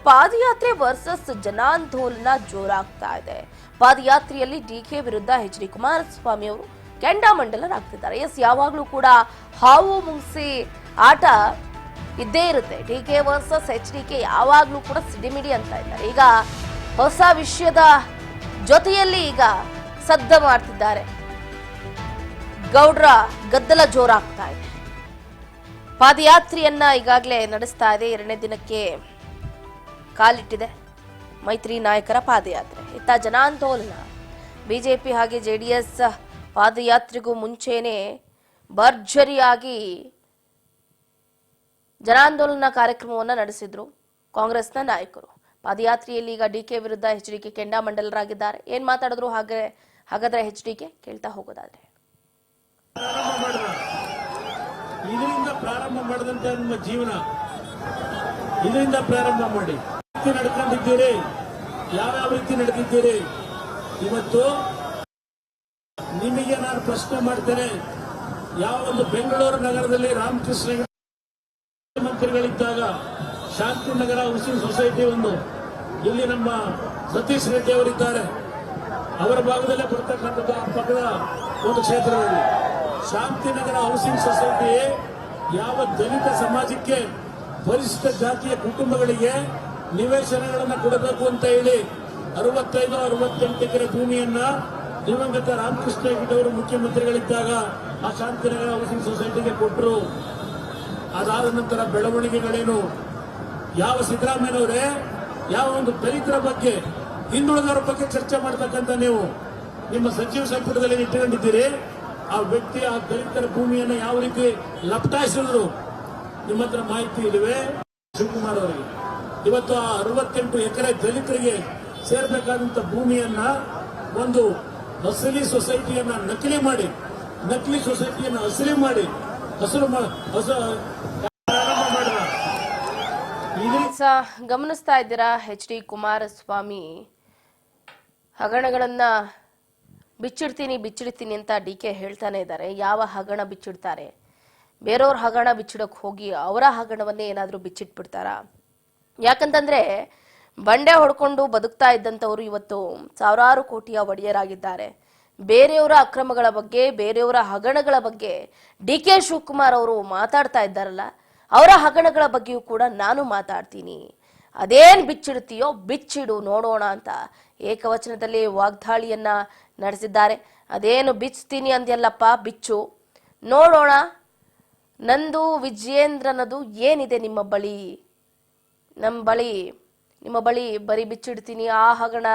ಪಾದಯಾತ್ರೆ ವರ್ಸಸ್ ಜನಾಂದೋಲನ ಜೋರಾಗ್ತಾ ಇದೆ. ಪಾದಯಾತ್ರೆಯಲ್ಲಿ ಡಿಕೆ ವಿರುದ್ಧ ಎಚ್.ಡಿ. ಕುಮಾರಸ್ವಾಮಿ ಅವರು ಕೆಂಡಾಮಂಡಲರಾಗ್ತಿದ್ದಾರೆ. ಯಾವಾಗಲೂ ಕೂಡ ಹಾವು ಮುಂಗ್ಸಿ ಆಟ ಇದ್ದೇ ಇರುತ್ತೆ. ಡಿಕೆ ವರ್ಸಸ್ ಎಚ್.ಡಿ.ಕೆ ಯಾವಾಗಲೂ ಕೂಡ ಸಿಡಿಮಿಡಿ ಅಂತ ಇದ್ದಾರೆ. ಈಗ ಹೊಸ ವಿಷಯದ ಜೊತೆಯಲ್ಲಿ ಈಗ ಸದ್ದ ಮಾಡ್ತಿದ್ದಾರೆ. ಗೌಡ್ರ ಗದ್ದಲ ಜೋರಾಗ್ತಾ ಇದೆ. ಪಾದಯಾತ್ರೆಯನ್ನ ಈಗಾಗಲೇ ನಡೆಸ್ತಾ ಇದೆ. 2ನೇ ದಿನಕ್ಕೆ ಕಾಲಿಟ್ಟಿದೆ ಮೈತ್ರಿ ನಾಯಕರ ಪಾದಯಾತ್ರೆ. ಇತ್ತ ಜನಾಂದೋಲನ ಬಿಜೆಪಿ ಹಾಗೆ ಜೆಡಿಎಸ್ ಪಾದಯಾತ್ರೆಗೂ ಮುಂಚೆನೆ ಭರ್ಜರಿಯಾಗಿ ಜನಾಂದೋಲನ ಕಾರ್ಯಕ್ರಮವನ್ನು ನಡೆಸಿದ್ರು ಕಾಂಗ್ರೆಸ್ನ ನಾಯಕರು. ಪಾದಯಾತ್ರೆಯಲ್ಲಿ ಈಗ ಡಿಕೆ ವಿರುದ್ಧ ಎಚ್.ಡಿ.ಕೆ ಕೆಂಡಾಮಂಡಲರಾಗಿದ್ದಾರೆ. ಏನ್ ಮಾತಾಡಿದ್ರು ಹಾಗಾದ್ರೆ ಎಚ್.ಡಿ.ಕೆ ಕೇಳ್ತಾ ಹೋಗೋದಾದ್ರೆ, ಇದರಿಂದ ಪ್ರಾರಂಭ ಮಾಡಿದಂತ ನಿಮ್ಮ ಜೀವನ ಇದರಿಂದ ಪ್ರಾರಂಭ ಮಾಡಿ ನಡ್ಕೊಂಡಿದ್ದೀರಿ. ಯಾವ್ಯಾವ ರೀತಿ ನಡೆದಿದ್ದೀರಿ ಇವತ್ತು ನಿಮಗೆ ನಾನು ಪ್ರಶ್ನೆ ಮಾಡ್ತೇನೆ. ಯಾವ ಒಂದು ಬೆಂಗಳೂರು ನಗರದಲ್ಲಿ ರಾಮಕೃಷ್ಣ ಮಂತ್ರಿಗಳಿದ್ದಾಗ ಶಾಂತಿನಗರ ಹೌಸಿಂಗ್ ಸೊಸೈಟಿ ಒಂದು, ಇಲ್ಲಿ ನಮ್ಮ ಸತೀಶ್ ರೆಡ್ಡಿ ಅವರಿದ್ದಾರೆ, ಅವರ ಭಾಗದಲ್ಲೇ ಬರ್ತಕ್ಕಂಥದ್ದು ಆ ಪಕ್ಕದ ಒಂದು ಕ್ಷೇತ್ರದಲ್ಲಿ ಶಾಂತಿನಗರ ಹೌಸಿಂಗ್ ಸೊಸೈಟಿ ಯಾವ ದಲಿತ ಸಮಾಜಕ್ಕೆ ಪರಿಶಿಷ್ಟ ಜಾತಿಯ ಕುಟುಂಬಗಳಿಗೆ ನಿವೇಶನಗಳನ್ನು ಕೊಡಬೇಕು ಅಂತ ಹೇಳಿ 65-68 ಎಕರೆ ಭೂಮಿಯನ್ನ ದಿವಂಗತ ರಾಮಕೃಷ್ಣ ಹೆಗಡೆ ಅವರು ಮುಖ್ಯಮಂತ್ರಿಗಳಿದ್ದಾಗ ಆ ಶಾಂತಿನಗರ ಹೌಸಿಂಗ್ ಸೊಸೈಟಿಗೆ ಕೊಟ್ಟರು. ಅದಾದ ನಂತರ ಬೆಳವಣಿಗೆಗಳೇನು? ಯಾವ ಸಿದ್ದರಾಮಯ್ಯನವರೇ ಯಾವ ಒಂದು ದಲಿತರ ಬಗ್ಗೆ ಹಿಂದುಳಿದವರ ಬಗ್ಗೆ ಚರ್ಚೆ ಮಾಡ್ತಕ್ಕಂಥ ನೀವು ನಿಮ್ಮ ಸಚಿವ ಸಂಪುಟದಲ್ಲಿ ಇಟ್ಟುಕೊಂಡಿದ್ದೀರಿ. ಆ ವ್ಯಕ್ತಿ ಆ ದಲಿತರ ಭೂಮಿಯನ್ನು ಯಾವ ರೀತಿ ಲಪಟಾಯಿಸಿದ್ರು ನಿಮ್ಮ ಹತ್ರ ಮಾಹಿತಿ ಇಲ್ಲವೇ? ಶಿವಕುಮಾರ್ ಅವರಿಗೆ ಇವತ್ತು ಆ 68 ಎಕರೆ ದಲಿತರಿಗೆ ಸೇರ್ಬೇಕಾದಂತ ಭೂಮಿಯನ್ನ ಒಂದು ಅಸಲಿ ಸೊಸೈಟಿಯನ್ನ ನಕಲಿ ಸೊಸೈಟಿಯನ್ನ ಅಸಲಿ ಮಾಡಿ ಗಮನಿಸ್ತಾ ಇದ್ದೀರಾ. ಎಚ್.ಡಿ. ಕುಮಾರಸ್ವಾಮಿ ಹಗರಣಗಳನ್ನ ಬಿಚ್ಚಿಡ್ತೀನಿ ಅಂತ ಡಿಕೆ ಹೇಳ್ತಾನೆ ಇದ್ದಾರೆ. ಯಾವ ಹಗರಣ ಬಿಚ್ಚಿಡ್ತಾರೆ? ಬೇರೆಯವ್ರ ಹಗರಣ ಬಿಚ್ಚಿಡಕ್ ಹೋಗಿ ಅವರ ಹಗರಣವನ್ನೇ ಏನಾದ್ರೂ ಬಿಚ್ಚಿಟ್ಬಿಡ್ತಾರಾ? ಯಾಕಂತಂದ್ರೆ ಬಂಡೆ ಹೊಡ್ಕೊಂಡು ಬದುಕ್ತಾ ಇದ್ದಂಥವ್ರು ಇವತ್ತು ಸಾವಿರಾರು ಕೋಟಿಯ ಒಡೆಯರಾಗಿದ್ದಾರೆ. ಬೇರೆಯವರ ಅಕ್ರಮಗಳ ಬಗ್ಗೆ, ಬೇರೆಯವರ ಹಗರಣಗಳ ಬಗ್ಗೆ ಡಿ.ಕೆ. ಶಿವಕುಮಾರ್ ಅವರು ಮಾತಾಡ್ತಾ ಇದ್ದಾರಲ್ಲ, ಅವರ ಹಗರಣಗಳ ಬಗ್ಗೆಯೂ ಕೂಡ ನಾನು ಮಾತಾಡ್ತೀನಿ. ಅದೇನ್ ಬಿಚ್ಚಿಡ್ತೀಯೋ ಬಿಚ್ಚಿಡು ನೋಡೋಣ ಅಂತ ಏಕವಚನದಲ್ಲಿ ವಾಗ್ದಾಳಿಯನ್ನ ನಡೆಸಿದ್ದಾರೆ. ಅದೇನು ಬಿಚ್ತೀನಿ ಅಂದ್ಯಲ್ಲಪ್ಪ, ಬಿಚ್ಚು ನೋಡೋಣ. ನಂದು ವಿಜಯೇಂದ್ರನದು ಏನಿದೆ ನಿಮ್ಮ ಬಳಿ? ನಿಮ್ಮ ಬಳಿ ಬರೀ ಬಿಚ್ಚಿಡ್ತೀನಿ ಆ ಹಗರಣ